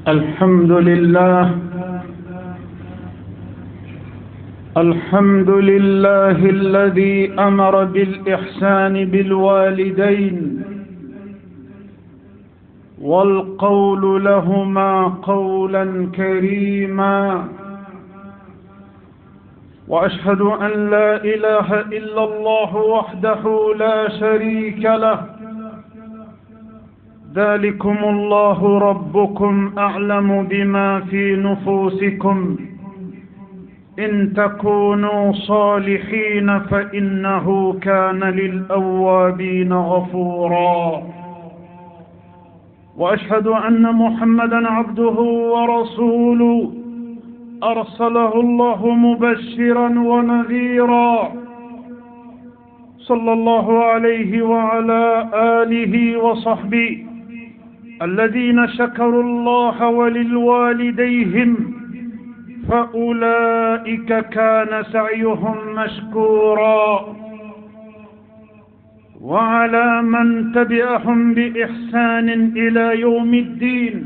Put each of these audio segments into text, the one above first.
الحمد لله الذي أمر بالإحسان بالوالدين والقول لهما قولا كريما، وأشهد أن لا إله إلا الله وحده لا شريك له، ذلكم الله ربكم أعلم بما في نفوسكم، إن تكونوا صالحين فإنه كان للأوابين غفورا. وأشهد أن محمدا عبده ورسوله أرسله الله مبشرا ونذيرا، صلى الله عليه وعلى آله وصحبه الذين شكروا الله وللوالديهم فأولئك كان سعيهم مشكورا، وعلى من تبعهم بإحسان إلى يوم الدين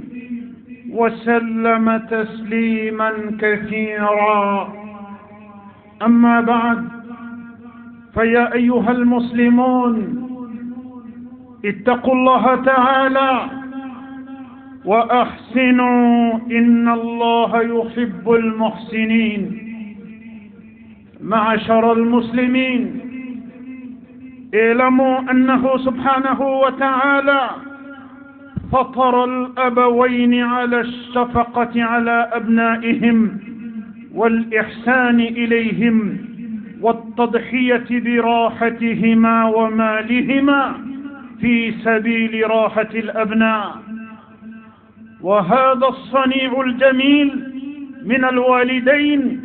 وسلم تسليما كثيرا. أما بعد، فيا أيها المسلمون، اتقوا الله تعالى وأحسنوا، إن الله يحب المحسنين. معشر المسلمين، اعلموا أنه سبحانه وتعالى فطر الأبوين على الشفقة على أبنائهم والإحسان إليهم والتضحية براحتهما ومالهما في سبيل راحة الأبناء، وهذا الصنيع الجميل من الوالدين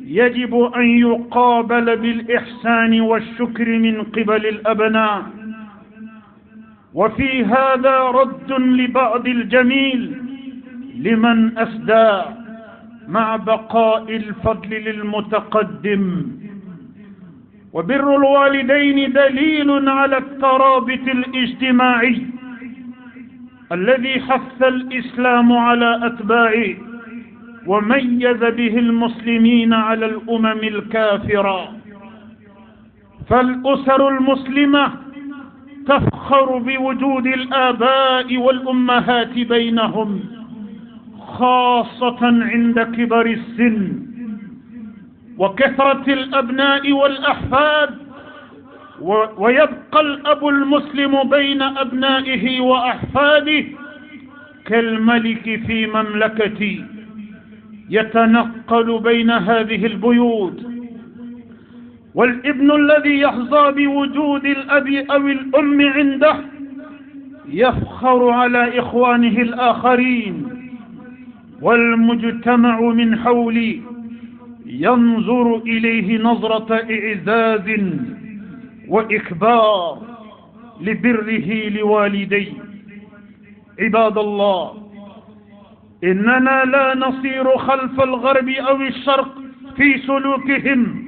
يجب أن يقابل بالإحسان والشكر من قبل الأبناء. وفي هذا رد لبعض الجميل لمن أسدى، مع بقاء الفضل للمتقدم. وبر الوالدين دليل على الترابط الاجتماعي الذي حث الإسلام على أتباعه، وميز به المسلمين على الأمم الكافرة. فالأسر المسلمة تفخر بوجود الآباء والأمهات بينهم، خاصة عند كبر السن وكثرة الأبناء والأحفاد، ويبقى الأب المسلم بين أبنائه وأحفاده كالملك في مملكته، يتنقل بين هذه البيوت. والابن الذي يحظى بوجود الأب أو الأم عنده يفخر على إخوانه الآخرين، والمجتمع من حوله ينظر إليه نظرة إعزاز وإكبار لبره لوالديه. عباد الله، إننا لا نصير خلف الغرب أو الشرق في سلوكهم،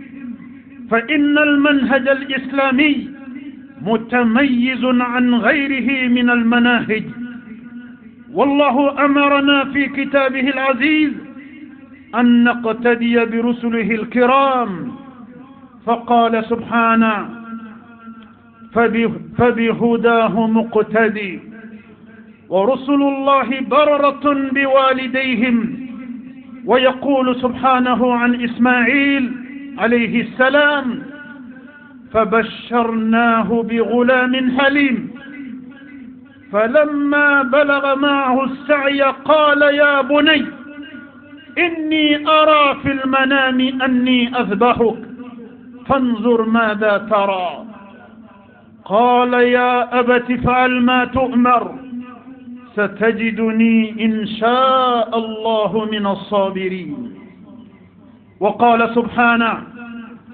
فإن المنهج الإسلامي متميز عن غيره من المناهج. والله أمرنا في كتابه العزيز أن نقتدي برسله الكرام، فقال سبحانه: فبهداه مقتدي. ورسل الله بررة بوالديهم. ويقول سبحانه عن إسماعيل عليه السلام: فبشرناه بغلام حليم فلما بلغ معه السعي قال يا بني إني أرى في المنام أني أذبحك فانظر ماذا ترى. قال يا أبت افعل ما تؤمر ستجدني إن شاء الله من الصابرين. وقال سبحانه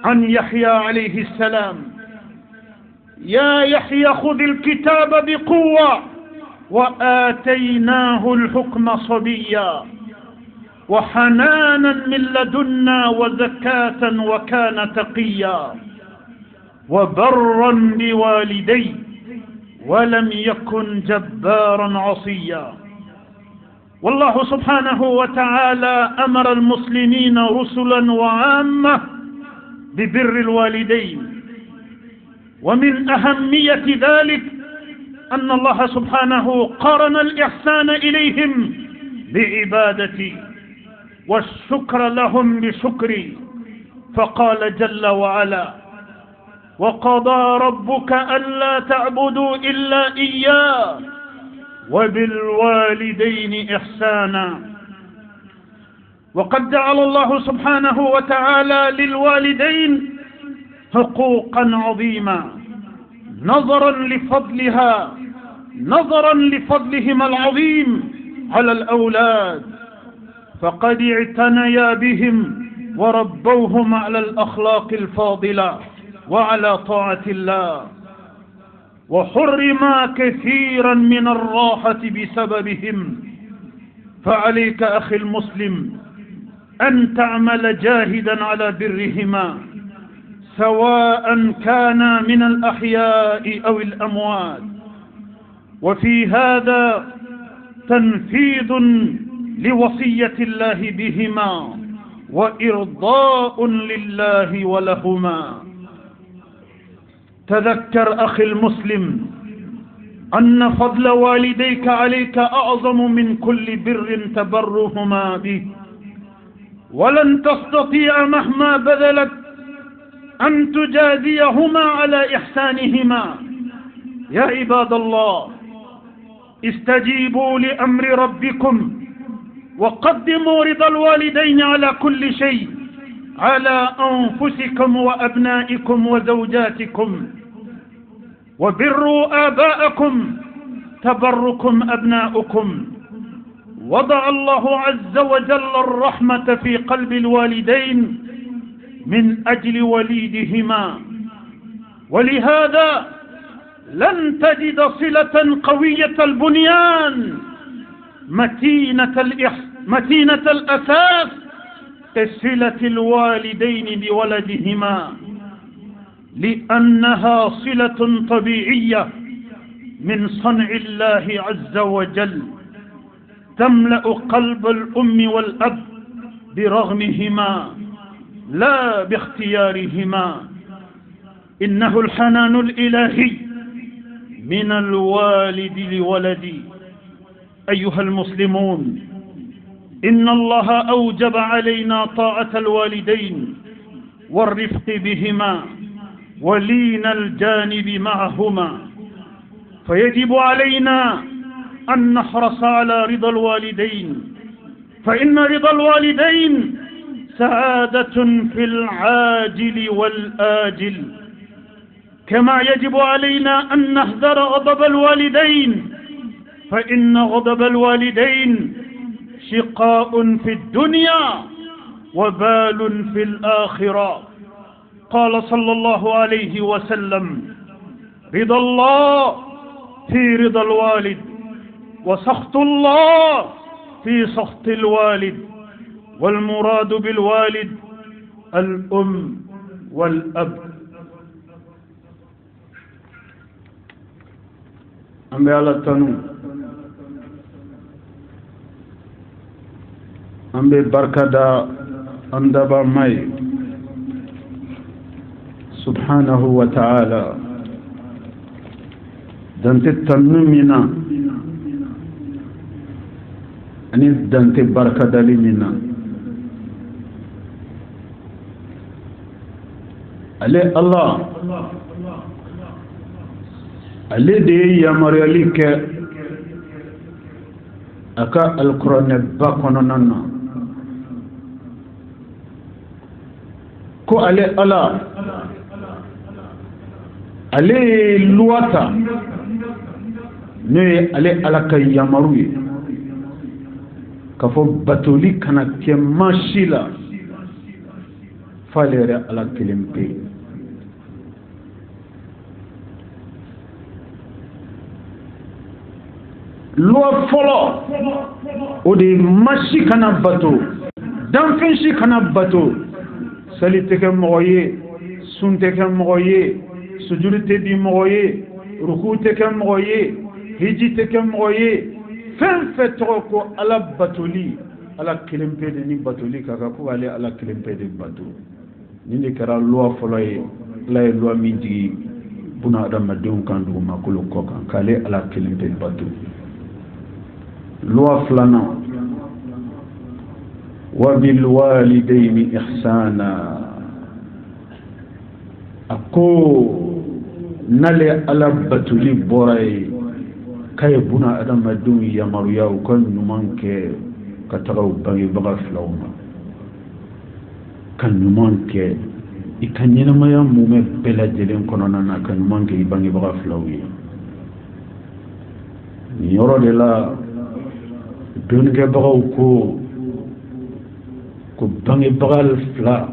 عن يحيى عليه السلام: يا يحيى خذ الكتاب بقوة وآتيناه الحكم صبيا وحنانا من لدنا وزكاة وكان تقيا وبرا بوالديه ولم يكن جبارا عصيا. والله سبحانه وتعالى أمر المسلمين رسلا وعامة ببر الوالدين، ومن أهمية ذلك أن الله سبحانه قارن الإحسان إليهم بعبادتي والشكر لهم بشكري، فقال جل وعلا: وقضى ربك ألا تعبدوا إلا إياه وبالوالدين إحسانا. وقد جعل الله سبحانه وتعالى للوالدين حقوقا عظيمة نظرا لفضلهما العظيم على الأولاد، فقد اعتنيا بهم وربوهم على الأخلاق الفاضلة وعلى طاعة الله، وحرما كثيرا من الراحة بسببهم. فعليك أخي المسلم أن تعمل جاهدا على برهما، سواء كان من الأحياء أو الأموات. وفي هذا تنفيذ لوصية الله بهما وإرضاء لله ولهما. تذكر أخي المسلم أن فضل والديك عليك أعظم من كل بر تبرهما به، ولن تستطيع مهما بذلت أن تجازيهما على إحسانهما. يا عباد الله، استجيبوا لأمر ربكم وقدموا رضا الوالدين على كل شيء، على أنفسكم وأبنائكم وزوجاتكم، وبروا آباءكم تبركم أبناؤكم. وضع الله عز وجل الرحمة في قلب الوالدين من أجل وليدهما، ولهذا لن تجد صلة قوية البنيان متينة الأساس كصلة الوالدين بولدهما، لأنها صلة طبيعية من صنع الله عز وجل تملأ قلب الأم والأب برغمهما لا باختيارهما. إنه الحنان الإلهي من الوالد لولدي. أيها المسلمون، إن الله أوجب علينا طاعة الوالدين والرفق بهما ولين الجانب معهما، فيجب علينا أن نحرص على رضا الوالدين، فإن رضا الوالدين سعادة في العاجل والآجل، كما يجب علينا أن نحذر غضب الوالدين، فإن غضب الوالدين شقاء في الدنيا وبال في الآخرة. قال صلى الله عليه وسلم: رضا الله في رضا الوالد، وسخط الله في سخط الوالد، والمراد بالوالد الأم والأب. أم على التنو أم ببركة أندبا ماي سبحانه وتعالى دانت التنمينا أني دانت بركة دليمنا علي الله علي دي يا مرياليك أكا القرآن باقوننا كو علي الله علي لواتا ني علي على كي يمروي كفو باتولي كانت كماشيلا فالير على كلمة loi folo odi mashi kana bato danfinshi kana bato salite ke moye sunte ke moye sujudite di moye rukute ke moye hijite ke moye fen fe toko ala batoli ala kelempe de ni batoli kaka ko ale ala kelempe de batu ni le kara loi foloye la loi min di buna adamadenw kan dugu makolo kɔ kan k'ale ala kelempe batu loi filanan wa bil walidaini ihsana ako nale ala batuli bɔra ye k'a ye buna adamadenw yamaruya u ka ɲuman kɛ ka taga u bangebaga filaw ma ka ɲuman kɛ i ka ɲɛnamaya mumɛ bɛɛ lajɛlen kɔnɔna na ka ɲuman kɛ i bangebaga filaw ye nin yɔrɔ de la dɔnnikɛbagaw ko bangebaga fila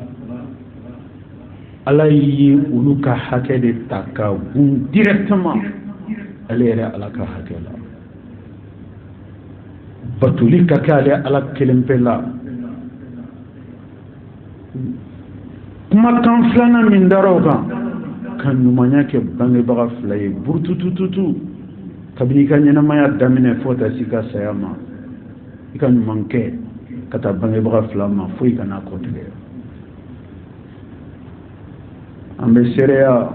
ala ye olu ka hakɛ de ta ka gun directement ale yɛrɛ ala ka hakɛ la batuli ka kɛ ale ala kelen pe la kumakan filanan min dara o kan ka ɲumanya kɛ bangebaga fila ye burututututu kabini i ka ɲɛnamaya daminɛ fo ta si ka saya ma i ka ɲuman kɛ ka taa bangebaga fila ma fo i kana kɔtigɛ an bɛ seereya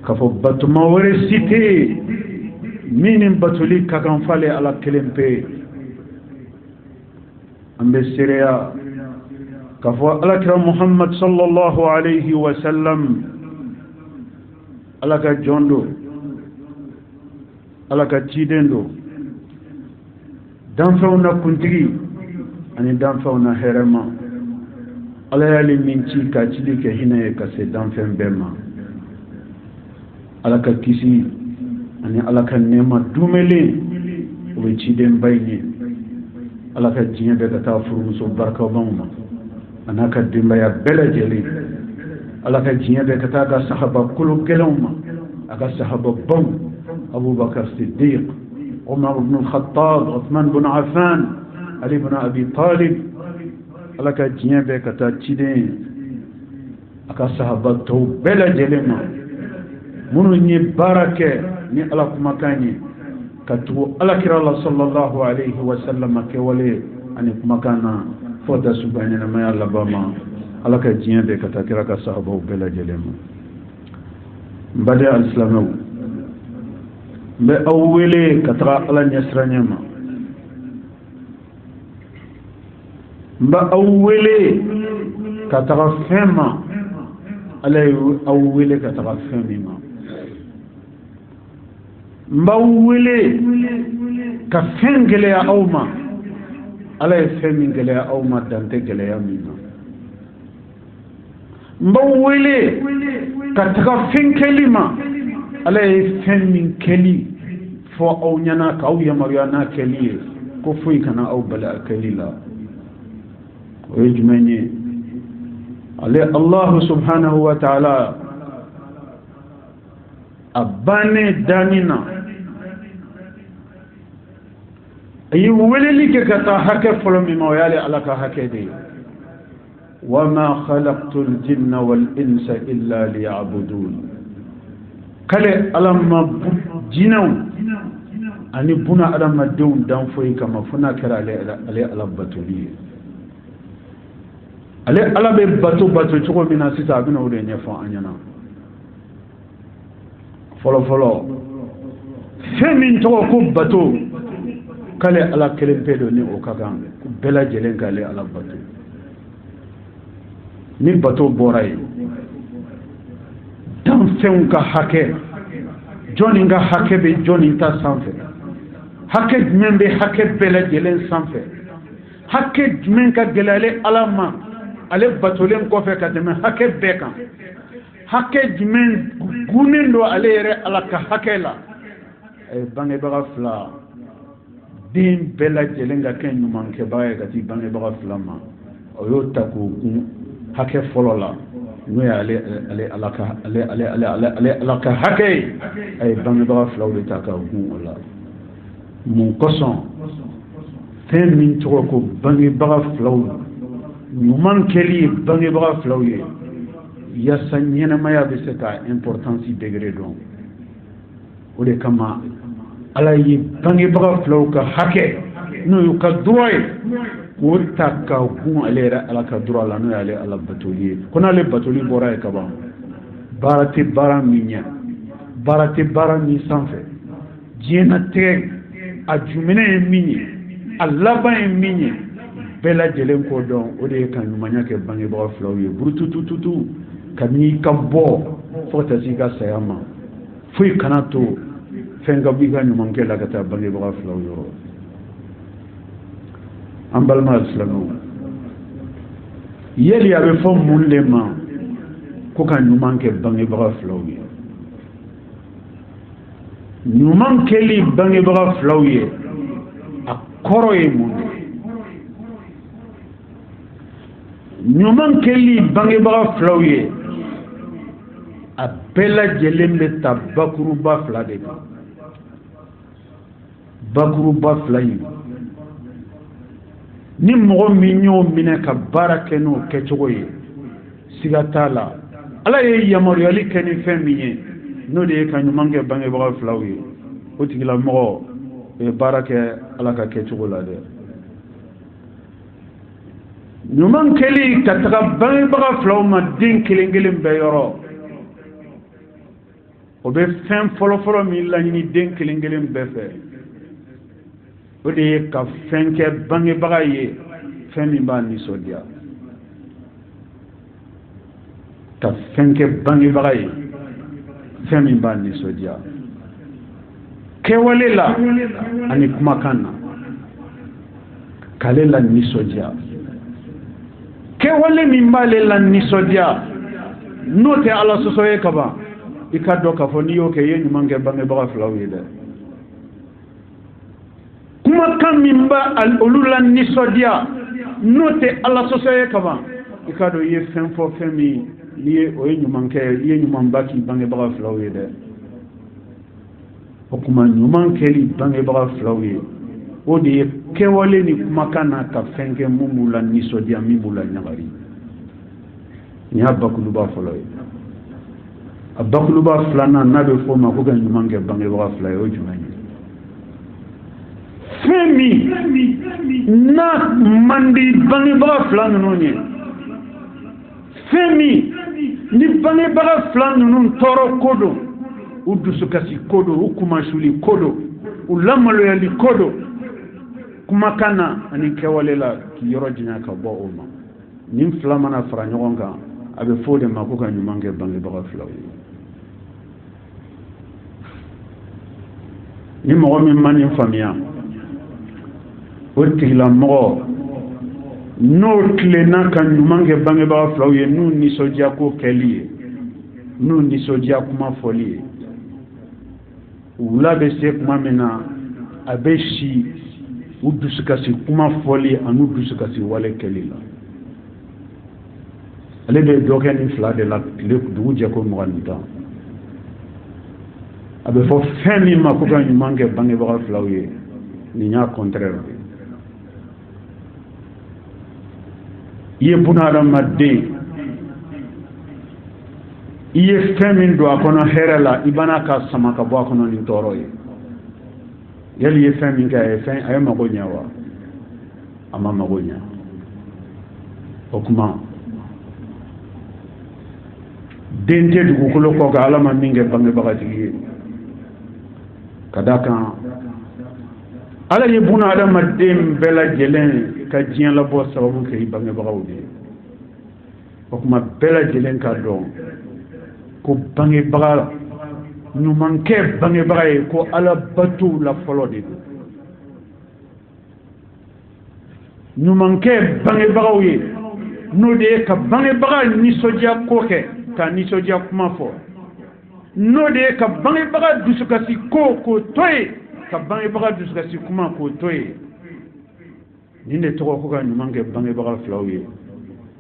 k'a fɔ batuma wɛrɛ si tɛ yen min ni batuli ka kan f'ale ala kelen pe an bɛ seereya k'a fɔ alakira muhammad sallallahu alayhi wa sallam ala ka jɔn do ala ka ciden do danfɛnw na kuntigi ani danfɛnw na hɛrɛma ala y'ale min ci ka cili kɛ hinɛ ye ka se danfɛn bɛɛ ma ala ka kisi ani ala ka nɛɛma dumelen o bɛ ciden ba in ye ala ka diɲɛ bɛɛ ka taa furumuso barikabaw ma a n'a ka denbaya bɛɛ lajɛlen ala ka diɲɛ bɛɛ ka taa ka sahaba kolo gɛlɛnw ma a ka sahaba baw abubakar siddiq umar ibn al-khattab uthman ibn affan ali ibn abi talib ala ka diɲɛ bɛɛ ka taa ciden a ka sahaba tɔw bɛɛ lajɛlen ma minnu ye baara kɛ ni ala kumakan ye ka tugu alakira la sallallahu alayhi wa sallam kɛwale ani kumakan na fo ta suba ɲɛnamaya laban ma ala ka diɲɛ bɛɛ ka taa kira ka sahabaw bɛɛ lajɛlen ma n baden alisilamɛw n bɛ aw wele ka taga ala ɲɛsiranya ma n bɛ aw wele ka taga fɛn ma ala ye aw wele ka taga fɛn min ma n b'aw wele ka fɛn gɛlɛya aw ma ala ye fɛn min gɛlɛya aw ma dan tɛ gɛlɛya min na n b'aw wele ka taga fɛn kɛli ma ala ye fɛn min kɛli fɔ aw ɲɛna k'aw yamaruya n'a kɛli ye ko foyi kana aw bali a kɛli la o ye jumɛn ye ale allahu subhanahu wa ta'ala a bannen danni na a ye weleli kɛ ka taa hakɛ fɔlɔ min ma o y'ale ala ka hakɛ de ye وما خلقت الجن والإنس إلا ليعبدون kale alama jinaw ani buna adama deun dan foyi kama funa kera ale ala batuli ale ala be bato cogo mina sita abina o de ɲɛfɔ an ɲɛna fɔlɔ fɛn min tɔgɔ ko bato kale ala kelen pe do ni o ka kan bɛɛ lajɛlen k'ale ala bato ni bato bɔra ye danfɛnw ka hakɛ jɔnni ka hakɛ bɛ jɔnni ta sanfɛ hakɛ jumɛn bɛ hakɛ bɛɛ lajɛlen sanfɛ hakɛ jumɛn ka gɛlɛn ale ala ma ale batolen kɔfɛ ka tɛmɛ hakɛ bɛɛ kan hakɛ jumɛn gunnen don ale yɛrɛ ala ka hakɛ la bangebaga fila den bɛɛ lajɛlen ka kɛ ɲumankɛbaga ye ka ti bangebaga fila ma o y'o ta k'o gun hakɛ fɔlɔ la n'o ye ale ala ka hakɛ ye a ye bangebaga filaw de ta ka gun o la mun kosɔn fɛn min tɔgɔ ko bangebaga filaw ɲuman kɛli ye bangebaga filaw ye yaasa ɲɛnamaya bɛ se ka importance degré dɔn o de kama ala ye bangebaga filaw ka hakɛ n'o y'u ka droit ye k'o ta ka gun ale yɛrɛ ala ka droit la n'o y'ale ala batoli ye ko n'ale batoli bɔra ye kaban baara tɛ baara min ɲɛ baara tɛ baara min sanfɛ diɲɛnatigɛ a jumɛn ye min ye a laban ye min ye bɛɛ lajɛlen k'o dɔn o de ye ka ɲumanya kɛ bangebaga filaw ye burututututu kabini ka bɔ fo ka taa se i ka saya ma foyi kana to fɛn ka bɔ i ka ɲumankɛ la ka taa bangebaga filaw yɔrɔ an balima silamɛw yeli a bɛ fɔ mun de ma ko ka ɲuman kɛ bangebaga filaw ye ɲuman kɛli bangebaga filaw ye a kɔrɔ ye mun ye ɲuman kɛli bangebaga filaw ye a bɛɛ lajɛlen bɛ ta bakuruba fila de kan bakuruba fila in ni mɔgɔ min y'o minɛ ka baara kɛ n'o kɛcogo ye siga t'a la ala ye yamaruyali kɛ ni fɛn min ye n'o de ye ka ɲuman kɛ bangebaga filaw ye o tigilamɔgɔ ye baara kɛ ala ka kɛcogo la dɛ ɲuman kɛli ka taga bangebaga filaw ma den kelen kelen bɛɛ yɔrɔ o bɛ fɛn fɔlɔfɔlɔ min laɲini den kelen kelen bɛɛ fɛ o de ye ka fɛn kɛ bangebaga ye fɛn min b'a nisɔndiya ka fɛn kɛ bangebaga ye fɛn min b'a nisɔndiya kɛwale la ani kumakan na k'ale la nisɔndiya kɛwale min b'ale la nisɔndiya n'o tɛ ala sɔsɔ ye kaban i ka dɔn k'a fɔ n'i y'o kɛ i ye ɲuman kɛ bangebaga filaw ye dɛ kumakan min b'a olu la nisɔndiya n'o tɛ ala sɔsɔ ye kaban i ka dɔn i ye fɛn fɔ fɛn min n'i ye o ye ɲuman kɛ i ye ɲumanba k'i bangebaga filaw ye dɛ o kuma ɲuman kɛli bangebaga filaw ye o de ye kɛwale ni kumakan na ka fɛn kɛ mun b'u la nisɔndiya min b'u la ɲagari nin y'a bakuluba fɔlɔ ye a bakuluba filanan n'a bɛ fɔ o ma ko ka ɲuman kɛ bangebaga fila ye o jumɛn ye fɛn min n'a man di bangebaga fila ninnu ye fɛn min ni bangebaga fila ninnu tɔɔrɔ ko don u dusukasi ko don u kumasuli ko don u lamaloyali ko don kumakan na ani kɛwale la k'i yɔrɔ janya ka bɔ o ma nin fila mana fara ɲɔgɔn kan a bɛ fɔ o de ma ko ka ɲuman kɛ bangebaga filaw ye ni mɔgɔ min ma nin faamuya o tigilamɔgɔ n'o tilenna ka ɲuman kɛ bangebaga filaw ye n'u nisɔndiya ko kɛli ye n'u nisɔndiya kuma fɔli ye wula bɛ se kuma min na a bɛ si u dusukasi kuma fɔli ani dusukasi wale kɛli la ale bɛ dɔ kɛ nin fila de la tile dugu jɛ ko 20 a bɛ fɔ fɛn min ma ko ka ɲuman kɛ bangebaga filaw ye nin y'a contraire i ye bunahadamaden i ye fɛn min don a kɔnɔ hɛrɛ la i bana ka sama ka bɔ a kɔnɔ ni tɔɔrɔ ye yali i ye fɛn min kɛ a ye mago ɲɛ wa a ma mago ɲɛ o kuma den tɛ dugukolo kɔ kan ala ma min kɛ bangebagatigi ye ka da kan ala ye bunahadamaden bɛɛ lajɛlen ka diɲɛ labɔ sababu kɛ i bangebagaw de ye o kuma bɛɛ lajɛlen ka dɔn ko bangebaga ɲumankɛ bangebaga ye ko ala batow la fɔlɔ de don ɲumankɛ bangebagaw ye n'o de ye ka bangebaga nisɔndiya ko kɛ ka nisɔndiya kuma fɔ n'o de ye ka bangebaga dusukasi ko k'o to ye ka bangebaga dusukasi kuma k'o to ye nin de tɔgɔ ko ka ɲuman kɛ bangebaga filaw ye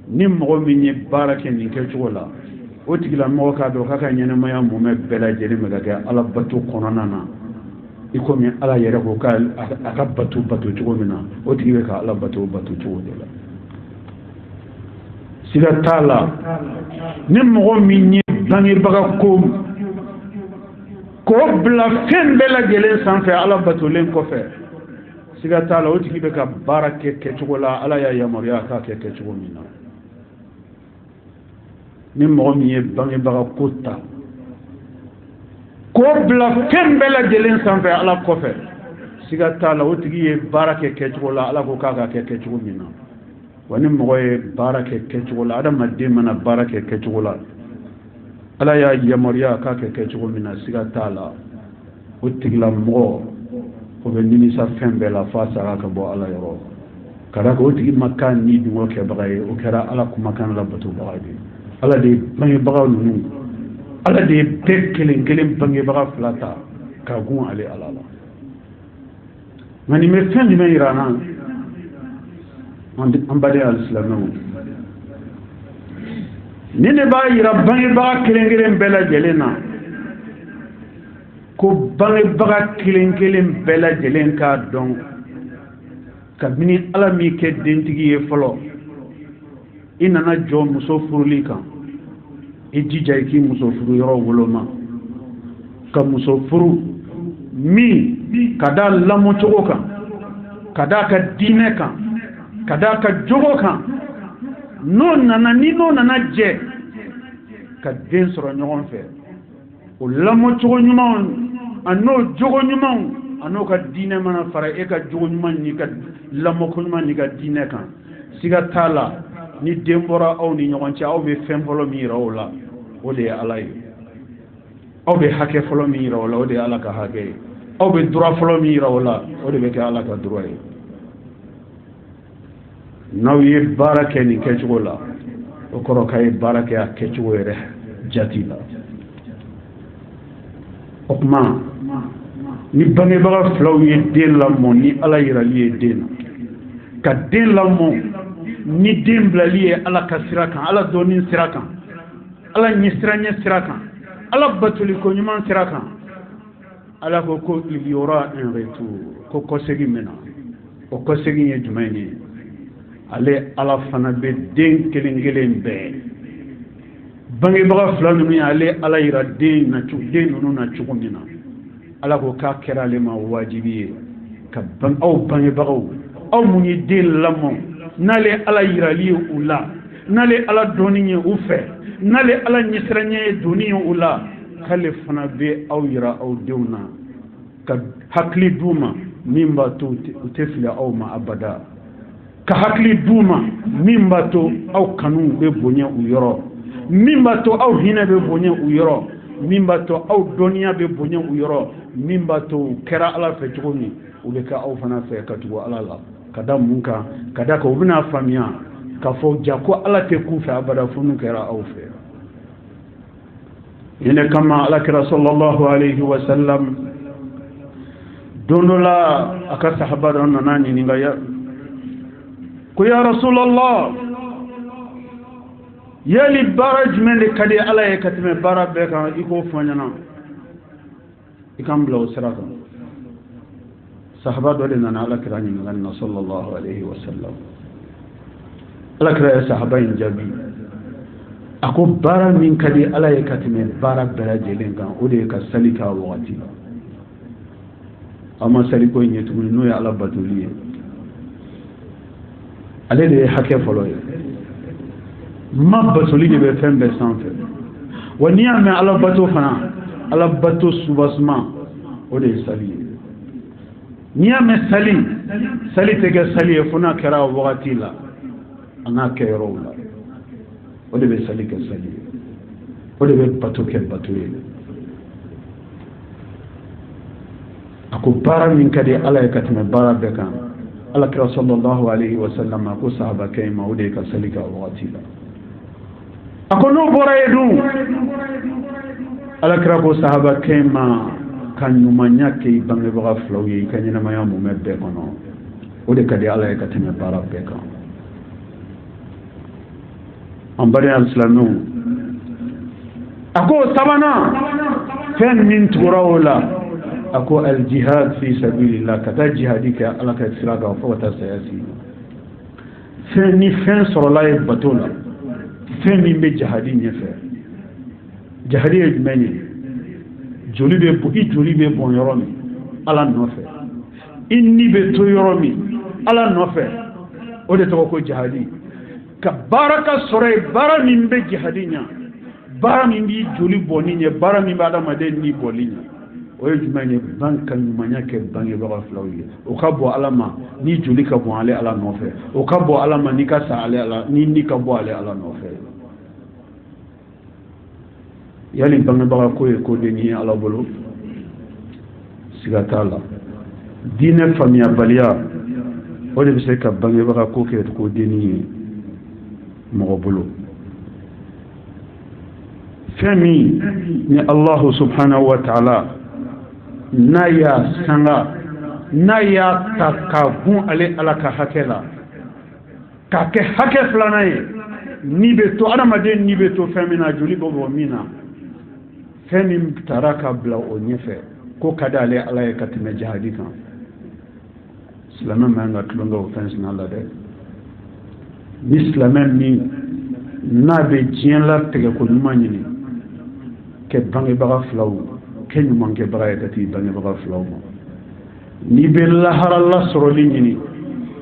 ni mɔgɔ min ye baara kɛ nin kɛcogo la o tigilamɔgɔ k'a dɔn k'a ka ɲɛnamaya mumɛ bɛɛ lajɛlen bɛ ka kɛ ala bato kɔnɔna na i komi ala yɛrɛ ko a ka bato cogo min na o tigi bɛ ka ala bato cogo de la siga t'a la ni mɔgɔ min ye bangebaga ko ko bla fen bela gelen sanfɛ ala batolen kɔfɛ siga t'a la o tigi bɛ ka baara kɛ kɛcogo la ala y'a yamaruya k'a kɛ kɛcogo min na ni mɔgɔ min ye bangebaga ko ta ko bila fɛn bɛɛ lajɛlen sanfɛ ala kɔfɛ siga t'a la o tigi ye baara kɛ kɛcogo la ala ko k'a ka kɛ kɛcogo min na wa ni mɔgɔ ye baara kɛ kɛcogo la adamaden mana baara kɛ kɛcogo la ala y'a yamaruya k'a kɛ kɛcogo min na siga t'a la o tigila mɔgɔ o bɛ nimisa fɛn bɛɛ la f'a sara ka bɔ ala yɔrɔ ka d'a kan o tigi ma k'a ni dungo kɛbaga ye o kɛra ala kumakan la batobaga ye ala de ye bangebaga ninnu ala de ye bɛɛ kelen kelen bangebaga fila ta ka gun ale ala la nka nin bɛ fɛn jumɛn yira an na an baden alisilamɛw ni ne b'a yira bangebaga kelen kelen bɛɛ lajɛlen na ko bangebaga kelen kelen bɛɛ lajɛlen k'a dɔn kabini ala min kɛ dentigi ye fɔlɔ i nana jɔ muso furuli kan i jija i k'i muso furu yɔrɔ woloma ka muso furu min ka da lamɔ cogo kan ka da ka diinɛ kan ka da ka jogo kan n'o nana jɛ ka den sɔrɔ ɲɔgɔn fɛ o lamɔ cogo ɲumanw a n'o jogo ɲumanw a n'o ka diinɛ mana fara e ka jogo ɲuman ni ka lamɔ ko ɲuman ni ka diinɛ kan siga t'a la ni den bɔra aw ni ɲɔgɔn cɛ aw bɛ fɛn fɔlɔ min yira o la o de ye ala ye aw bɛ hakɛ fɔlɔ min yira o la o de ye ala ka hakɛ ye aw bɛ droit fɔlɔ min yira o la o de bɛ kɛ ala ka droit ye n'aw ye baara kɛ nin kɛcogo la o kɔrɔ k'a ye baara kɛ a kɛcogo yɛrɛ jati la o tuma ni bangebaga filaw ye den lamɔ ni ala yirali ye den na ka den lamɔ ni den bilali ye ala ka sira kan ala dɔɔnin sira kan ala ɲɛsiranɲɛ sira kan ala batoliko ɲuman sira kan ala ko il y aura un retour ko kɔsegin mɛna o kɔsegin ye jumɛn ye ale ala fana bɛ den kelen kelen bɛɛ bangebaga fila ninnu ye ale ala yira den ninnu na cogo min na ala ko k'a kɛra ale ma wajibi ye ka aw bangebagaw aw mun ye den lamɔ n'ale ala yirali ye u la n'ale ala dɔɔni ye u fɛ n'ale ala ɲɛsiranɲɛ ye doni ye u la k'ale fana bɛ aw yira aw denw na ka hakili d'u ma min b'a to u tɛ fili aw ma abada ka hakili d'u ma min b'a to aw kanu bɛ bonya u yɔrɔ min b'a to aw hinɛ bɛ bonya u yɔrɔ min b'a to aw dɔnniya bɛ bonya u yɔrɔ min b'a to u kɛra ala fɛ cogo min u bɛ kɛ aw fana fɛ ka tugu ala la ka da mun kan ka da kan u bɛna faamuya k'a fɔ ja ko ala tɛ k'u fɛ abada fo n'u kɛra aw fɛ nin de kama alakira sallallahu alayhi wa sallam don dɔ la a ka sahaba dɔ nana ɲininka ko ya rasulallah yali baara jumɛn de ka di ala ye ka tɛmɛ baara bɛɛ kan i k'o fɔ n ɲɛna i kan bila o sira kan sahaba dɔ de nana alakira ɲininka nin na sallallahu alayhi wa sallam alakira ye sahaba in jaabi a ko baara min ka di ala ye ka tɛmɛ baara bɛɛ lajɛlen kan o de ye ka sali k'a wagati la aw ma sali ko in ye tuguni n'o ye ala batoli ye ale de ye hakɛ fɔlɔ ye ma batoli de bɛ fɛn bɛɛ sanfɛ wa n'i y'a mɛn ala bato fana ala bato subasuma o de ye sali ye n'i y'a mɛn sali tɛ kɛ sali ye fo n'a kɛra a wagati la a n'a kɛ yɔrɔw la o de bɛ sali kɛ sali ye o de bɛ bato kɛ bato ye a ko baara min ka di ala ye ka tɛmɛ baara bɛɛ kan alakira sallallahu alayhi wa sallam a ko sahabakɛ in ma o de ye ka sali kɛ a wagati la a ko n'o bɔra ye dun alakira ko sahabakɛ in ma ka ɲumanya kɛ i bangebaga filaw ye i ka ɲɛnamaya mumɛ bɛɛ kɔnɔ o de ka di ala ye ka tɛmɛ baara bɛɛ kan an baliya alisilamɛw a ko sabanan fɛn min tugura o la a ko aljihad fi sabilillah ka taa jihadi kɛ ala ka sira kan fo ka taa saya si fɛn ni fɛn sɔrɔla ye bato la fɛn min bɛ jihadi ɲɛfɛ jihadi ye jumɛn ye joli be bon yɔrɔ min ala nɔfɛ i ni bɛ to yɔrɔ min ala nɔfɛ o de tɔgɔ ko jihadi ka baara ka sɔrɔ ye baara min bɛ jihadi ɲa baara min b'i joli bɔnni ɲɛ baara min bɛ adamaden ni bɔnni ɲɛ o ye jumɛn ye ban ka ɲumanya kɛ bangebaga filaw ye o ka bɔ ala ma ni joli ka bɔn ale ala nɔfɛ o ka bɔ ala ma ni ka sa ale ala ni ka bɔ ale ala nɔfɛ yali bangebaga ko ye ko den ye ala bolo siga t'a la diinɛ faamuyabaliya o de bɛ se ka bangebaga ko kɛ ko den ye mɔgɔ bolo fɛn min ni Allahu subhanahu wa ta'ala n'a y'a sanga n'a y'a ta ka gun ale ala ka hakɛ la k'a kɛ hakɛ filanan ye ni bɛ to adamaden ni bɛ to fɛn min na joli bɛ bɔ min na fɛn min taara ka bila o ɲɛfɛ ko ka di ale ala ye ka tɛmɛ jihadi kan silamɛ man ka tulonkɛ o fɛn sina la dɛ ni silamɛ min n'a bɛ diɲɛ latigɛ ko ɲuman ɲini kɛ bangebaga filaw kɛ ɲumankɛbaga ye ka t'i bangebaga filaw ma n'i bɛ lahara lasɔrɔli ɲini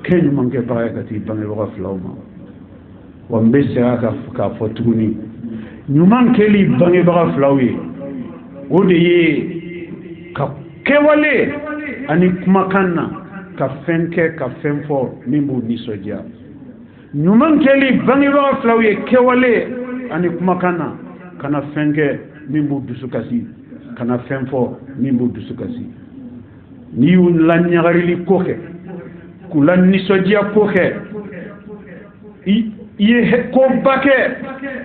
kɛ ɲumankɛbaga ye ka t'i bangebaga filaw ma wa n bɛ segin k'a fɔ tuguni ɲuman kɛli bangebaga filaw ye o de ye ka kɛwale ani kumakan na ka fɛn kɛ ka fɛn fɔ min b'u nisɔndiya ɲuman kɛli bangebaga filaw ye kɛwale ani kumakan na kana fɛn kɛ min b'u dusu kasi kana fɛn fɔ min b'u dusu kasi n'i y'u laɲagarili ko kɛ k'u la nisɔndiya ko kɛ i ye koba kɛ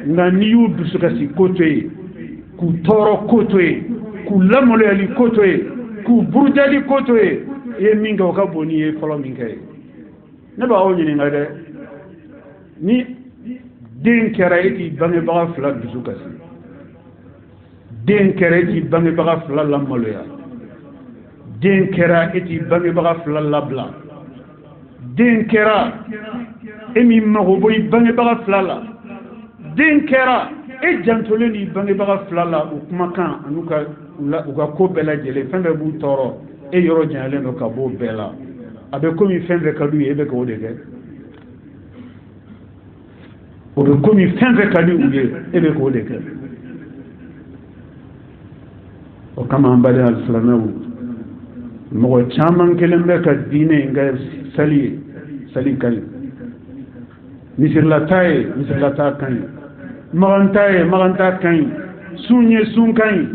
nka n'i y'u dusu kasi ko to yen k'u tɔɔrɔ ko to yen k'u lamaloyali ko to yen k'u burujali ko to yen i ye min kɛ o ka bon n'i ye fɔlɔ min kɛ ne b'aw ɲininka dɛ ni den kɛra e k'i bangebaga fila dusu kasi den kɛra e k'i bangebaga fila lamaloya den kɛra e k'i bangebaga fila labila den kɛra e min mago bɔ i bangebaga fila la den kɛra e jantolen ni bangebaga fila la o kumakan ani u ka ko bɛɛ lajɛlen fɛn bɛɛ b'u tɔɔrɔ e yɔrɔ janyalen don ka bɔ o bɛɛ la a bɛ komi fɛn fɛn ka d'u ye e bɛ k'o de kɛ o bɛ komi fɛn fɛn ka di u ye e bɛ k'o de kɛ o kama an bali alisilamɛw mɔgɔ caman kelen bɛ ka diinɛ in kɛ sali ka ɲi misirlata ye misirlata ka ɲi maganta ye maganta ka ɲi sun ye sun ka ɲi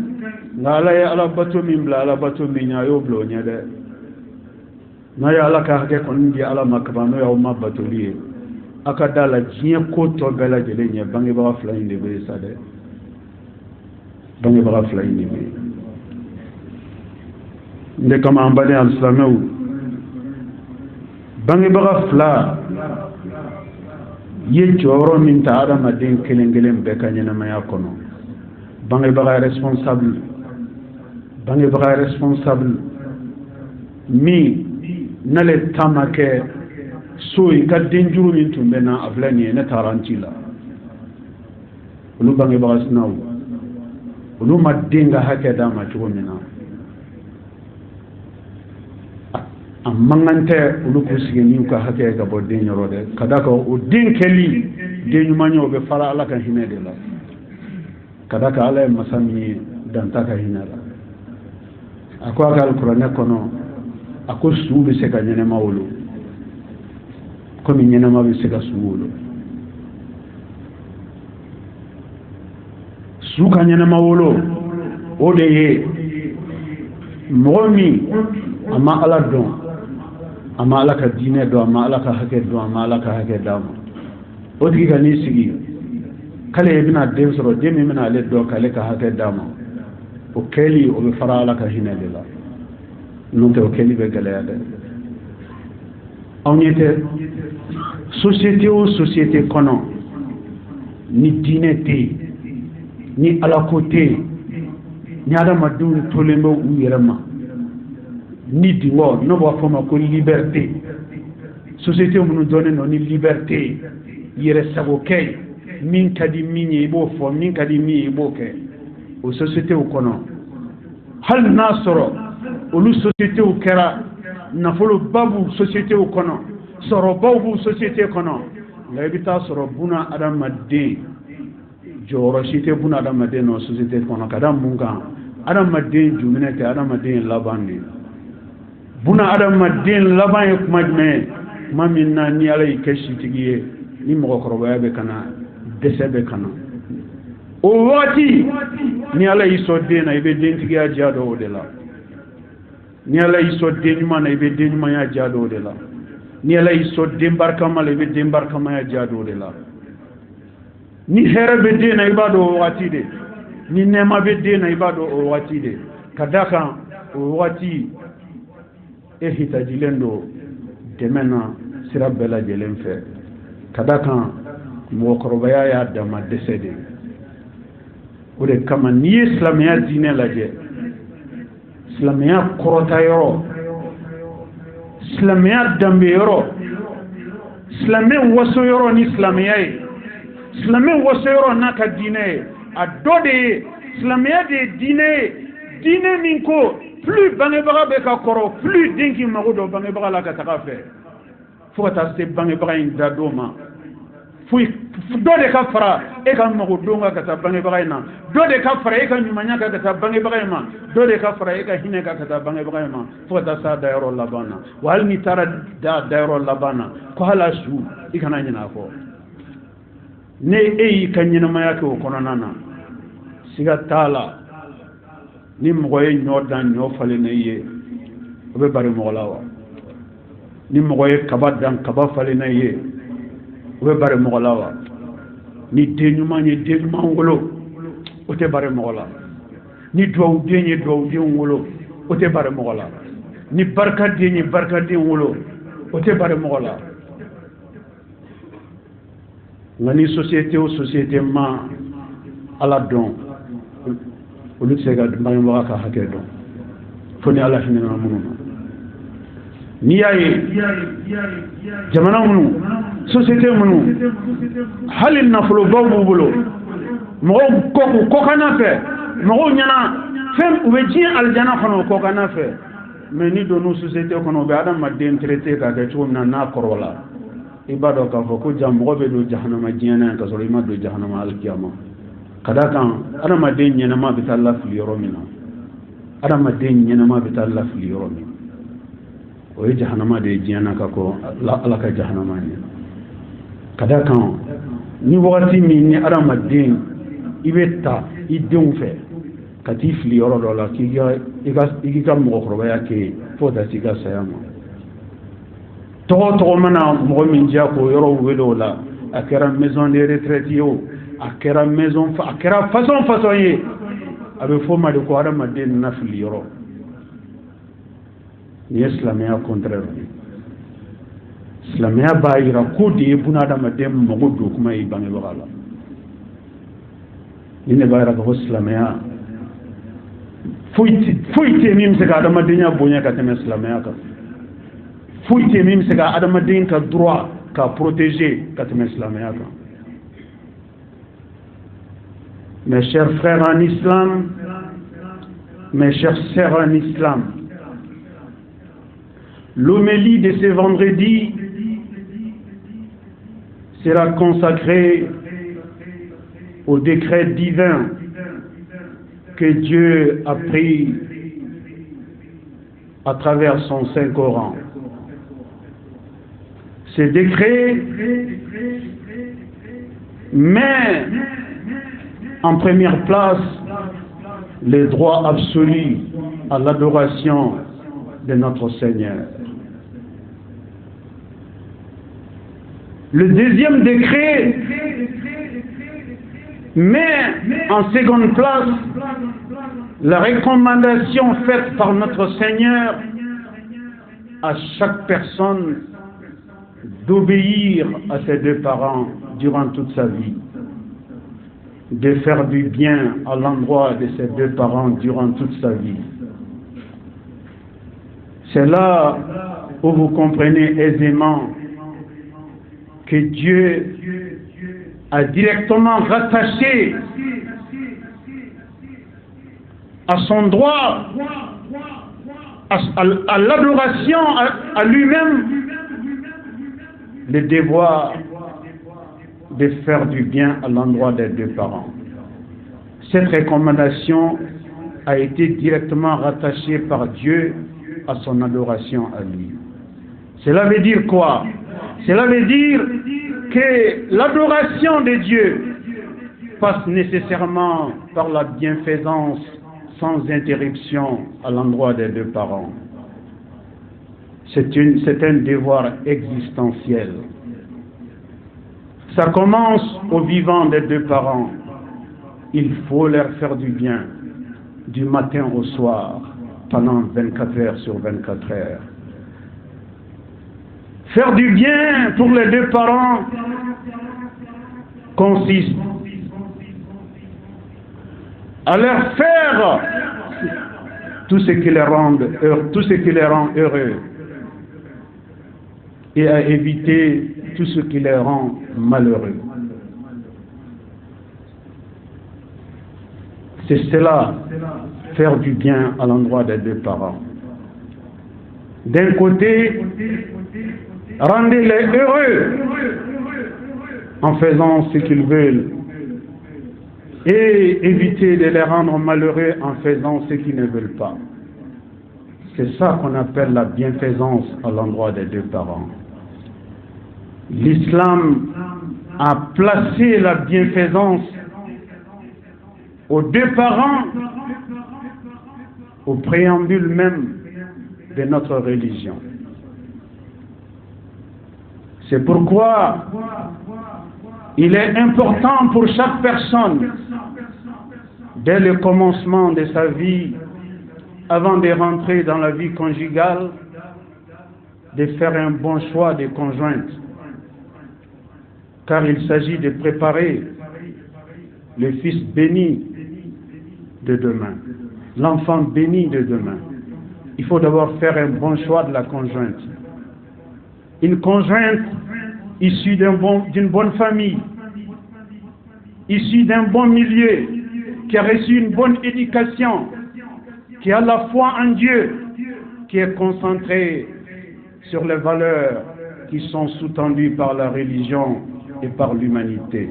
nka ala ye ala bato min bila ala bato min ɲɛ a y'o bila o ɲɛ dɛ n'a ye ala ka hakɛ kɔni di ala ma kaban n'o y'aw ma batoli ye a ka da la diɲɛ ko tɔ bɛɛ lajɛlen ɲɛ bangebaga fila in de bɛ yen sa dɛ bangebaga fila in de bɛ yen n de kama an baden alisilamɛw bangebaga fila ye jɔyɔrɔ min ta adamaden kelen kelen bɛɛ ka ɲɛnamaya kɔnɔ bangebaga responsable min n'ale ta ma kɛ so i ka den juru min tun bɛ na a filɛ nin ye ne taara n ci la olu bangebaga sinaw olu ma den ka hakɛ d'a ma cogo min na a mankan tɛ olu k'u sigi n'u ka hakɛ ka bɔ den yɔrɔ dɛ ka d'a kan o den kɛli den ɲuman ye o bɛ fara ala ka hinɛ de la ka d'a kan ala ye masa min ye danta ka hinɛ la a ko a ka alikuranɛ kɔnɔ a ko su bɛ se ka ɲɛnɛma wolo komi ɲɛnɛma bɛ se ka su wolo su ka ɲɛnɛma wolo o de ye mɔgɔ min a ma ala dɔn a ma ala ka diinɛ dɔn a ma ala ka hakɛ dɔn a ma ala ka hakɛ d'a ma o tigi ka n'i sigi k'ale bɛna den sɔrɔ den min bɛna ale dɔn k'ale ka hakɛ d'a ma o kɛli o bɛ fara ala ka hinɛ de la n'o tɛ o kɛli bɛ gɛlɛya dɛ aw ɲɛ tɛ société o société kɔnɔ ni diinɛ tɛ yen ni alako tɛ yen ni adamadenw tolen bɛ u yɛrɛ ma ni dingo n'o b'a fɔ ma ko liberté société minnu dɔnnen don ni liberté yɛrɛ sagokɛ min ka di min ye i b'o fɔ min ka di min ye i b'o kɛ o société o kɔnɔ hal nasoro olu société u kɛra nafolo babu société u kɔnɔ sɔrɔbaw b'u société kɔnɔ nka i bɛ taa sɔrɔ buna adamaden jɔyɔrɔ si tɛ buna adamaden nɔ société kɔnɔ ka da mun kan adamaden juminɛ tɛ adamaden laban de buna adamaden laban ye kuma jumɛn ye kuma min na ni ala y'i kɛ sitigi ye ni mɔgɔkɔrɔbaya bɛ ka na dɛsɛ bɛ ka na o waati ni ala y'i sɔn den na i bɛ dentigiya diya dɔ o de la ni ala y'i sɔn den ɲuman na i bɛ den ɲumanya diya dɔ o de la ni ala y'i sɔn den barikama la i bɛ den barikamaya diya dɔ o de la ni hɛrɛ bɛ den na i b'a dɔn o waati de ni nɛɛma bɛ den na i b'a dɔn o waati de ka d'a kan o waati e hitajilen don dɛmɛ na sira bɛɛ lajɛlen fɛ ka d'a kan mɔgɔkɔrɔbaya y'a dama dɛsɛ de o de kama n'i ye silamɛya diinɛ lajɛ silamɛya kɔrɔta yɔrɔ silamɛya danbe yɔrɔ silamɛ waso yɔrɔ ni silamɛya ye silamɛ waso yɔrɔ n'a ka diinɛ ye a dɔ de ye silamɛya de ye diinɛ ye diinɛ min ko plus bangebaga bɛ ka kɔrɔ plus den k'i mago dɔn bangebaga la ka taga fɛ fo ka taa se bangebaga in da don ma foyi dɔ de ka fara e ka mago don ka taa bangebaga in na dɔ de ka fara e ka ɲumanya ka taa bangebaga in ma dɔ de ka fara e ka hinɛ ka taa bangebaga in ma fo ka taa se a dayɔrɔ laban na wa hali n'i taara dayɔrɔ laban na ko hali a su i kana ɲinɛ a kɔ ne e y'i ka ɲɛnamaya kɛ o kɔnɔna na siga t'a la ni mɔgɔ ye ɲɔ dan ɲɔ falen ne ye o bɛ bari mɔgɔ la wa ni mɔgɔ ye kaba dan kaba falen ne ye o bɛ bari mɔgɔ la wa ni den ɲuman ye den ɲuman wolo o tɛ bari mɔgɔ la ni dugawuden ye dugawuden wolo o tɛ bari mɔgɔ la ni barikaden ye barikaden wolo o tɛ bari mɔgɔ la nka ni société o société ma ala dɔn olu tɛ se ka bangebaga ka hakɛ dɔn fo ni ala hinɛna minnu na n'i y'a ye jamana minnu société minnu hali nafolobaw b'u bolo mɔgɔw kɔ kɔkanna fɛ mɔgɔw ɲɛna fɛn u bɛ diɲɛ alijana kɔnɔ o kɔkanna fɛ mais ni donn'u société kɔnɔ u bɛ adamaden traité k'a kɛ cogo min na n'a kɔrɔla i b'a dɔn k'a fɔ ko mɔgɔ bɛ don jahanama diɲɛ na ka sɔrɔ i ma don jahanama alikiyama ka d'a kan adamaden ɲɛnama bɛ taa lafili yɔrɔ min na adamaden ɲɛnama bɛ taa lafili yɔrɔ min o ye jahanama de ye diɲɛ na ka kɔ ala ka jahanama ɲɛ ka d'a kan ni wagati min ni adamaden i bɛ ta i denw fɛ ka t'i fili yɔrɔ dɔ la k'i ka mɔgɔkɔrɔbaya kɛ fo ka taa se i ka saya ma tɔgɔ tɔgɔ mana mɔgɔ min diya k'o yɔrɔ wele o la a kɛra maison de retraite ye o a kɛra façon ye a bɛ fɔ o ma de ko adamaden nafili yɔrɔ nin ye silamɛya contraire ye silamɛya b'a jira ko de ye buna adamaden mago don kuma ye bangebaga la nin de b'a jira k'a fɔ silamɛya foyi tɛ min bɛ se ka adamadenya bonya ka tɛmɛ silamɛya kan foyi tɛ min bɛ se ka adamaden ka droit ka protéger ka tɛmɛ silamɛya kan. Mes chers frères en islam, mes chères sœurs en islam, l'homélie de ce vendredi sera consacrée au décret divin que Dieu a pris à travers son Saint-Coran. Ce décret met en première place le droit absolu à l'adoration de notre Seigneur. Le deuxième décret met en seconde place la recommandation faite par notre Seigneur à chaque personne d'obéir à ses deux parents durant toute sa vie, de faire du bien à l'endroit de ses deux parents durant toute sa vie. C'est là où vous comprenez aisément que Dieu a directement rattaché à son droit, à l'adoration à lui-même, le devoir de faire du bien à l'endroit des deux parents. Cette recommandation a été directement rattachée par Dieu à son adoration à lui. Cela veut dire quoi? Cela veut dire que l'adoration de Dieu passe nécessairement par la bienfaisance sans interruption à l'endroit des deux parents. C'est un devoir existentiel. Ça commence au vivant des deux parents. Il faut leur faire du bien, du matin au soir, pendant 24 heures sur 24 heures. Faire du bien pour les deux parents consiste à leur faire tout ce qui les rend heureux et à éviter tout ce qui les rend malheureux. C'est cela, faire du bien à l'endroit des deux parents. D'un côté, rendez-les heureux en faisant ce qu'ils veulent et éviter de les rendre malheureux en faisant ce qu'ils ne veulent pas. C'est ça qu'on appelle la bienfaisance à l'endroit des deux parents. L'islam a placé la bienfaisance aux deux parents au préambule même de notre religion. C'est pourquoi il est important pour chaque personne, dès le commencement de sa vie, avant de rentrer dans la vie conjugale, de faire un bon choix de conjointe, car il s'agit de préparer le fils béni de demain, l'enfant béni de demain. Il faut d'abord faire un bon choix de la conjointe. Une conjointe issue d'une bonne famille, issue d'un bon milieu, qui a reçu une bonne éducation, qui a la foi en Dieu, qui est concentrée sur les valeurs qui sont sous-tendues par la religion et par l'humanité.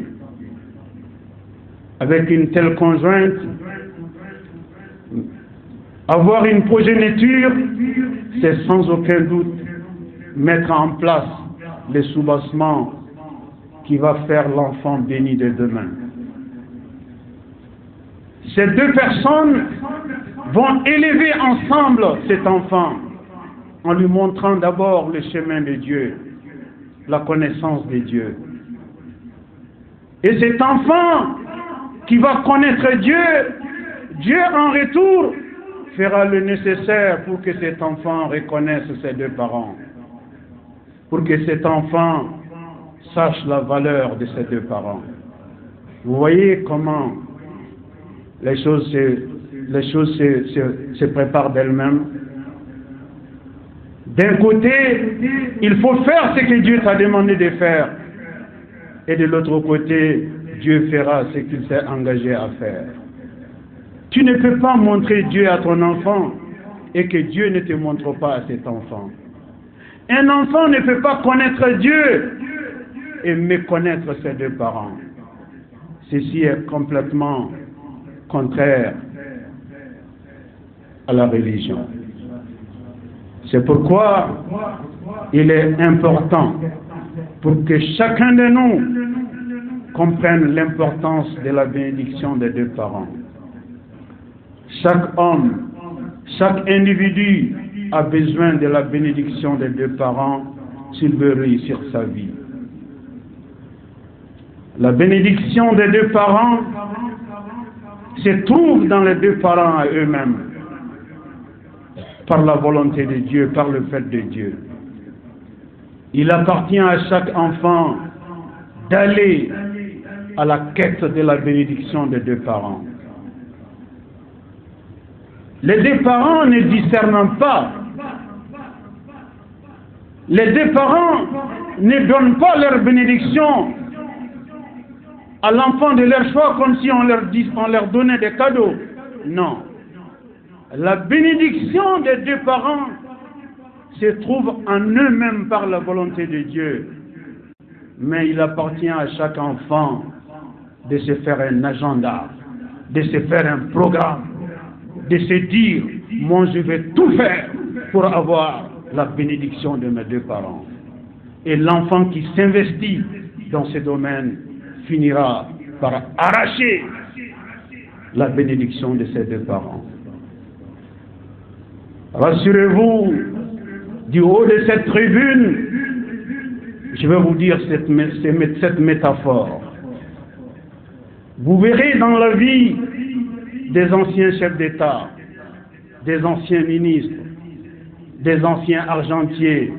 Avec une telle conjointe, avoir une progéniture, c'est sans aucun doute mettre en place les soubassements qui va faire l'enfant béni de demain. Ces deux personnes vont élever ensemble cet enfant en lui montrant d'abord le chemin de Dieu, la connaissance de Dieu. Et cet enfant qui va connaître Dieu, Dieu en retour fera le nécessaire pour que cet enfant reconnaisse ses deux parents, pour que cet enfant sache la valeur de ses deux parents. Vous voyez comment les choses se préparent d'elles-mêmes. D'un côté, il faut faire ce que Dieu t'a demandé de faire, et de l'autre côté, Dieu fera ce qu'il s'est engagé à faire. Tu ne peux pas montrer Dieu à ton enfant et que Dieu ne te montre pas à cet enfant. Un enfant ne peut pas connaître Dieu et méconnaître ses deux parents. Ceci est complètement contraire à la religion. C'est pourquoi il est important pour que chacun de nous comprenne l'importance de la bénédiction des deux parents. Chaque homme, chaque individu a besoin de la bénédiction des deux parents s'il veut réussir sa vie. La bénédiction des deux parents se trouve dans les deux parents à eux-mêmes, par la volonté de Dieu, par le fait de Dieu. Il appartient à chaque enfant d'aller à la quête de la bénédiction des deux parents. Les deux parents ne discernent pas. Les deux parents ne donnent pas leur bénédiction à l'enfant de leur choix comme si on leur donnait des cadeaux. Non. La bénédiction des deux parents se trouve en eux-mêmes par la volonté de Dieu. Mais il appartient à chaque enfant de se faire un agenda, de se faire un programme, de se dire, moi je vais tout faire pour avoir la bénédiction de mes deux parents. Et l'enfant qui s'investit dans ce domaine finira par arracher la bénédiction de ses deux parents. Rassurez-vous, du haut de cette tribune, je vais vous dire cette métaphore. Vous verrez dans la vie des anciens chefs d'État, des anciens ministres, des anciens argentiers,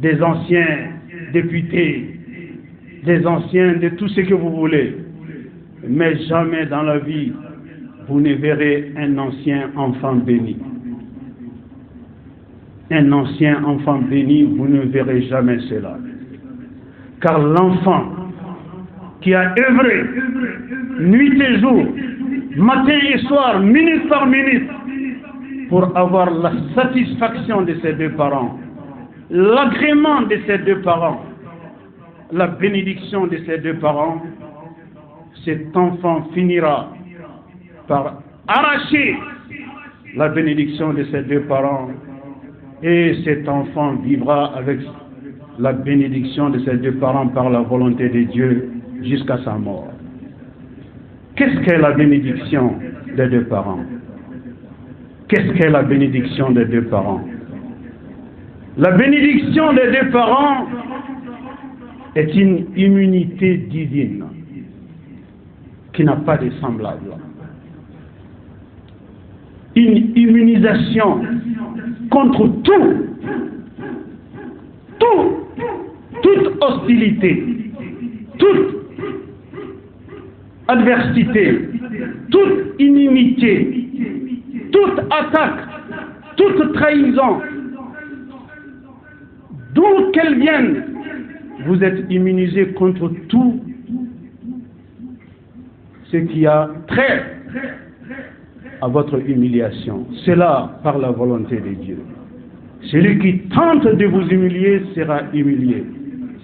des anciens députés, des anciens de tout ce que vous voulez. Mais jamais dans la vie, vous ne verrez un ancien enfant béni. Un ancien enfant béni, vous ne verrez jamais cela. Car l'enfant qui a œuvré nuit et jour, matin et soir, minute par minute, pour avoir la satisfaction de ses deux parents, l'agrément de ses deux parents, la bénédiction de ses deux parents, cet enfant finira par arracher la bénédiction de ses deux parents et cet enfant vivra avec la bénédiction de ses deux parents par la volonté de Dieu jusqu'à sa mort. Qu'est-ce qu'est la bénédiction des deux parents? Qu'est-ce qu'est la bénédiction des deux parents? La bénédiction des deux parents est une immunité divine qui n'a pas de semblable. Une immunisation contre toute hostilité, toute adversité, toute inimitié, toute attaque, toute trahison, d'où qu'elle vienne, vous êtes immunisé contre tout ce qui a trait à votre humiliation. Cela par la volonté de Dieu. Celui qui tente de vous humilier sera humilié.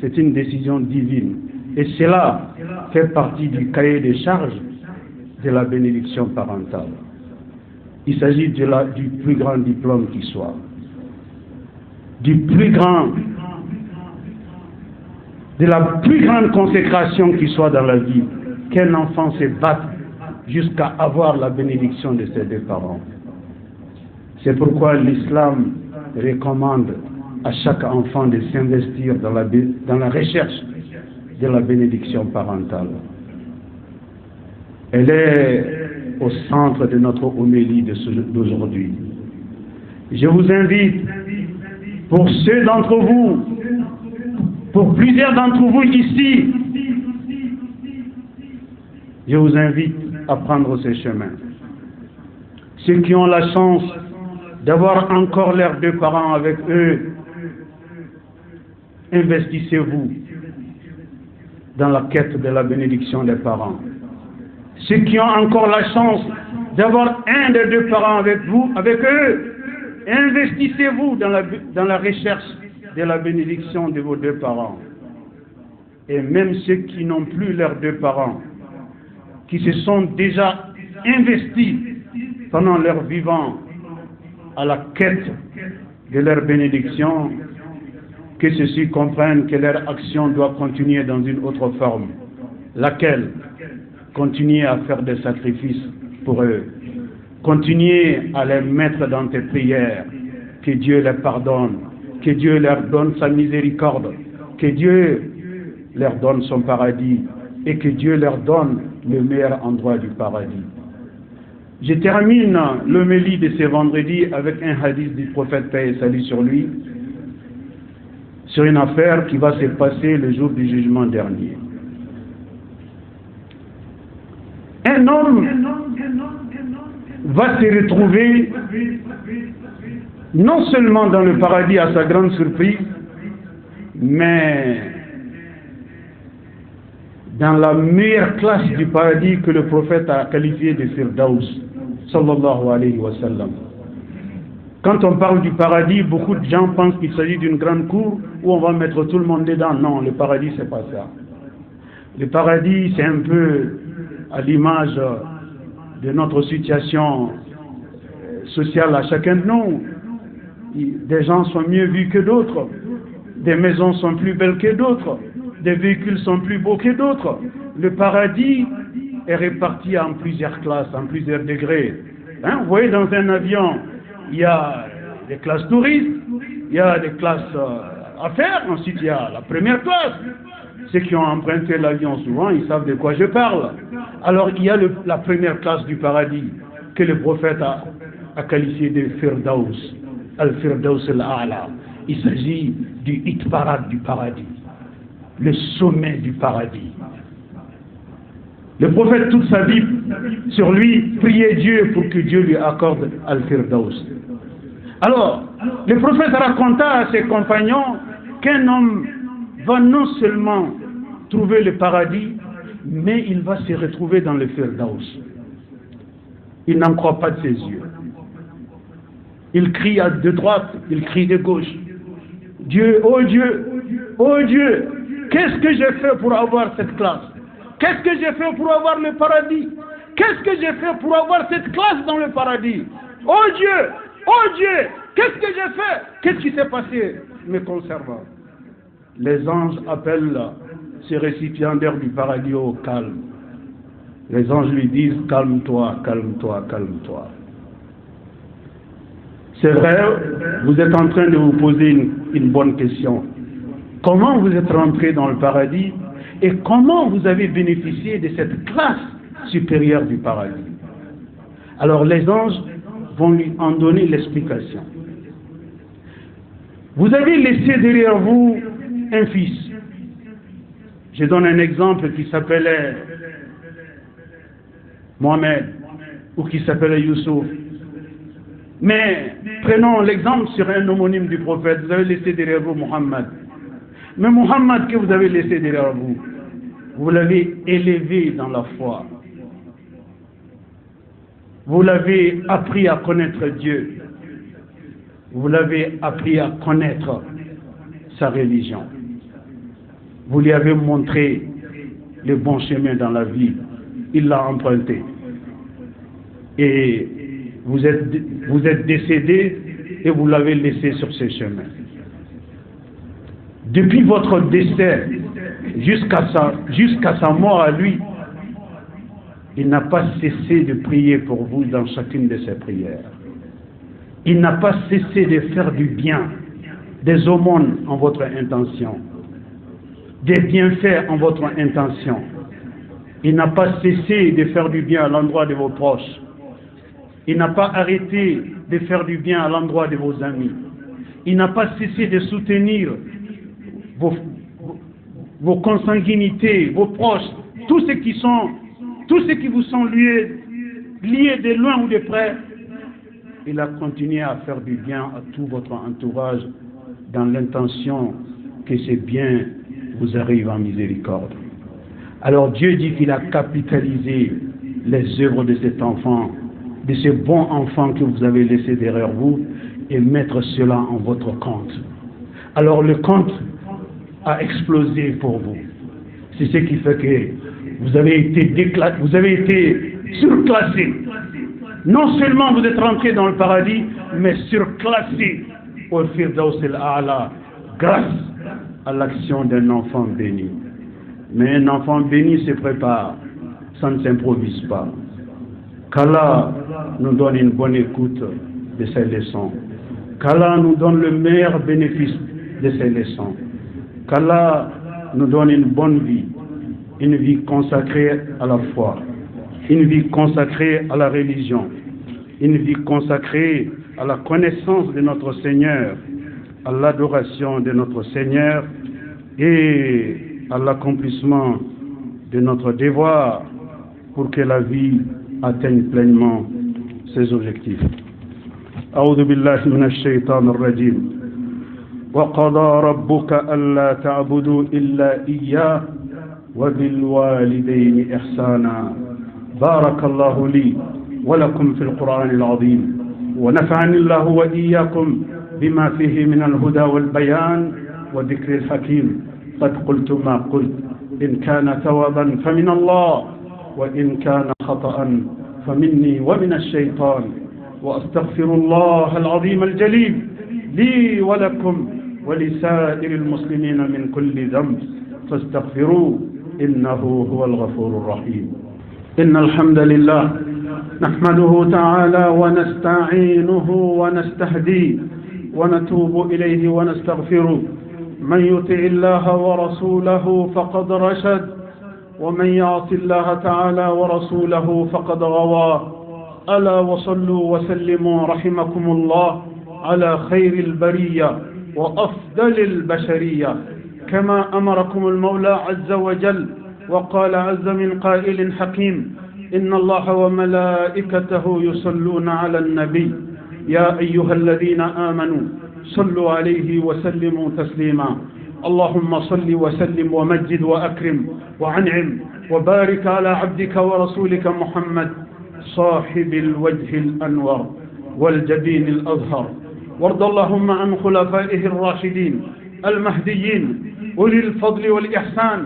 C'est une décision divine. Et cela fait partie du cahier des charges de la bénédiction parentale. Il s'agit du plus grand diplôme qui soit. De la plus grande consécration qui soit dans la vie. Qu'un enfant se batte jusqu'à avoir la bénédiction de ses deux parents. C'est pourquoi l'islam recommande à chaque enfant de s'investir dans la recherche de la bénédiction parentale. Elle est au centre de notre homélie d'aujourd'hui. Je vous invite, pour ceux d'entre vous, pour plusieurs d'entre vous ici, je vous invite à prendre ce chemin. Ceux qui ont la chance d'avoir encore leurs deux parents avec eux, investissez-vous dans la quête de la bénédiction des parents. Ceux qui ont encore la chance d'avoir un des deux parents avec eux, investissez-vous dans la recherche de la bénédiction de vos deux parents. Et même ceux qui n'ont plus leurs deux parents, qui se sont déjà investis pendant leur vivant à la quête de leur bénédiction, que ceux-ci comprennent que leur action doit continuer dans une autre forme, laquelle? Continuer à faire des sacrifices pour eux, continuer à les mettre dans tes prières, que Dieu les pardonne, que Dieu leur donne sa miséricorde, que Dieu leur donne son paradis et que Dieu leur donne le meilleur endroit du paradis. Je termine l'homélie de ce vendredi avec un hadith du prophète, paix et salut sur lui, sur une affaire qui va se passer le jour du jugement dernier. Un homme va se retrouver non seulement dans le paradis à sa grande surprise, mais dans la meilleure classe du paradis que le prophète a qualifié de Firdaus, sallallahu alayhi wa sallam. Quand on parle du paradis, beaucoup de gens pensent qu'il s'agit d'une grande cour où on va mettre tout le monde dedans. Non, le paradis, c'est pas ça. Le paradis, c'est un peu à l'image de notre situation sociale à chacun de nous. Des gens sont mieux vus que d'autres, des maisons sont plus belles que d'autres, des véhicules sont plus beaux que d'autres. Le paradis est réparti en plusieurs classes, en plusieurs degrés. Vous voyez, dans un avion, il y a des classes touristes, il y a des classes affaires, ensuite il y a la première classe. Ceux qui ont emprunté l'avion souvent, ils savent de quoi je parle. Alors il y a la première classe du paradis que le prophète a qualifié de Firdaus, Al-Firdaus al-A'la. Il s'agit du hit parade du paradis, le sommet du paradis. Le prophète, toute sa vie, sur lui, priait Dieu pour que Dieu lui accorde Al-Firdaus. Alors, le prophète raconta à ses compagnons qu'un homme va non seulement trouver le paradis, mais il va se retrouver dans le Firdaus. Il n'en croit pas de ses yeux. Il crie de droite, il crie de gauche. Dieu, oh Dieu, oh Dieu, qu'est-ce que j'ai fait pour avoir cette classe? Qu'est-ce que j'ai fait pour avoir le paradis? Qu'est-ce que j'ai fait pour avoir cette classe dans le paradis? Oh Dieu, qu'est-ce que j'ai fait? Qu'est-ce qui s'est passé me concernant? Les anges appellent ce récipiendaire du paradis au calme. Les anges lui disent, calme-toi, calme-toi, calme-toi. C'est vrai, vous êtes en train de vous poser une bonne question. Comment vous êtes rentré dans le paradis et comment vous avez bénéficié de cette classe supérieure du paradis? Alors les anges vont lui en donner l'explication. Vous avez laissé derrière vous un fils. Je donne un exemple qui s'appelait Mohamed ou qui s'appelait Youssouf. Mais prenons l'exemple sur un homonyme du prophète. Vous avez laissé derrière vous Mohammed. Mais Mohammed que vous avez laissé derrière vous, vous l'avez élevé dans la foi. Vous l'avez appris à connaître Dieu. Vous l'avez appris à connaître sa religion. Vous lui avez montré le bon chemin dans la vie. Il l'a emprunté. Et vous êtes décédé et vous l'avez laissé sur ce chemin. Depuis votre décès jusqu'à sa mort à lui, il n'a pas cessé de prier pour vous dans chacune de ses prières. Il n'a pas cessé de faire du bien, des aumônes en votre intention, des bienfaits en votre intention. Il n'a pas cessé de faire du bien à l'endroit de vos proches. Il n'a pas arrêté de faire du bien à l'endroit de vos amis. Il n'a pas cessé de soutenir vos consanguinités, vos proches, tous ceux qui vous sont liés de loin ou de près. Il a continué à faire du bien à tout votre entourage dans l'intention que ces biens vous arrivent en miséricorde. Alors Dieu dit qu'il a capitalisé les œuvres de cet enfant, de ce bon enfant que vous avez laissé derrière vous, et mettre cela en votre compte. Alors le compte a explosé pour vous. C'est ce qui fait que vous avez été surclassé. Non seulement vous êtes rentré dans le paradis, mais surclassé au Firdaus al-A'la grâce à l'action d'un enfant béni. Mais un enfant béni se prépare, ça ne s'improvise pas. Qu'Allah nous donne une bonne écoute de ces leçons. Qu'Allah nous donne le meilleur bénéfice de ces leçons. Qu'Allah nous donne une bonne vie, une vie consacrée à la foi, une vie consacrée à la religion, une vie consacrée à la connaissance de notre Seigneur, à l'adoration de notre Seigneur et à l'accomplissement de notre devoir pour que la vie atteigne pleinement ses objectifs. أعوذ بالله من الشيطان الرجيم وقضى ربك ألا تعبدوا إلا إياه وبالوالدين إحسانا بارك الله لي ولكم في القرآن العظيم، ونفعني الله وإياكم بما فيه من الهدى والبيان وذكر الحكيم. قد قلت ما قلت، إن كان ثوابا فمن الله، وإن كان خطأ فمني ومن الشيطان، وأستغفر الله العظيم الجليل لي ولكم ولسائر المسلمين من كل ذنب، فاستغفروه إنه هو الغفور الرحيم. إن الحمد لله نحمده تعالى ونستعينه ونستهديه ونتوب إليه ونستغفره. من يطع الله ورسوله فقد رشد، ومن يعص الله تعالى ورسوله فقد غوى. ألا وصلوا وسلموا رحمكم الله على خير البرية وأفضل البشرية، كما أمركم المولى عز وجل وقال عز من قائل حكيم: إن الله وملائكته يصلون على النبي يا أيها الذين آمنوا صلوا عليه وسلموا تسليما. اللهم صل وسلم ومجد وأكرم وعنعم وبارك على عبدك ورسولك محمد صاحب الوجه الأنور والجبين الأزهر. وارض اللهم عن خلفائه الراشدين المهديين أولي الفضل والإحسان،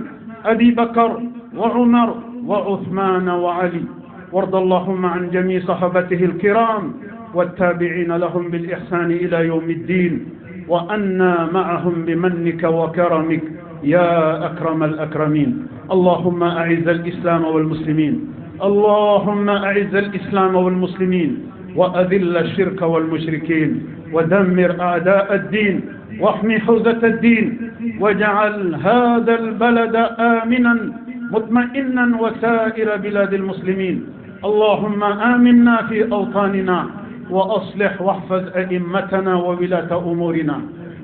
أبي بكر وعمر وعثمان وعلي. وارض اللهم عن جميع صحابته الكرام والتابعين لهم بالإحسان إلى يوم الدين، وأنا معهم بمنك وكرمك يا أكرم الأكرمين. اللهم أعز الإسلام والمسلمين، اللهم أعز الإسلام والمسلمين، وأذل الشرك والمشركين، ودمر أعداء الدين، واحمي حوزة الدين، واجعل هذا البلد آمنا مطمئنا وسائر بلاد المسلمين. اللهم آمنا في أوطاننا، وأصلح واحفظ أئمتنا وولاة أمورنا،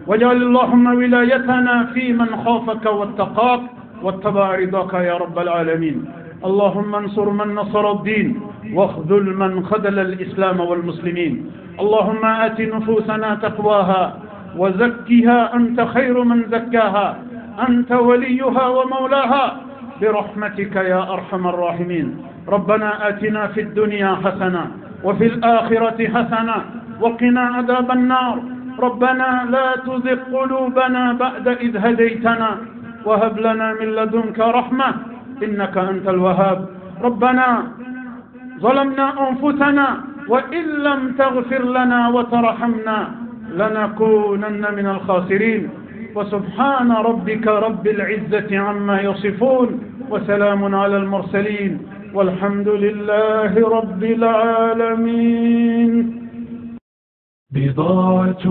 واجعل اللهم ولايتنا في من خافك واتقاك واتبع رضاك يا رب العالمين. اللهم انصر من نصر الدين، واخذل من خذل الإسلام والمسلمين. اللهم آت نفوسنا تقواها وزكها أنت خير من زكاها، أنت وليها ومولاها برحمتك يا أرحم الراحمين. ربنا آتنا في الدنيا حسنة وفي الآخرة حسنة وقنا عذاب النار. ربنا لا تزغ قلوبنا بعد إذ هديتنا، وهب لنا من لدنك رحمة إنك أنت الوهاب. ربنا ظلمنا أنفسنا، وإن لم تغفر لنا وترحمنا لنكونن من الخاسرين. وسبحان ربك رب العزة عما يصفون، وسلام على المرسلين، والحمد لله رب العالمين. بضاعة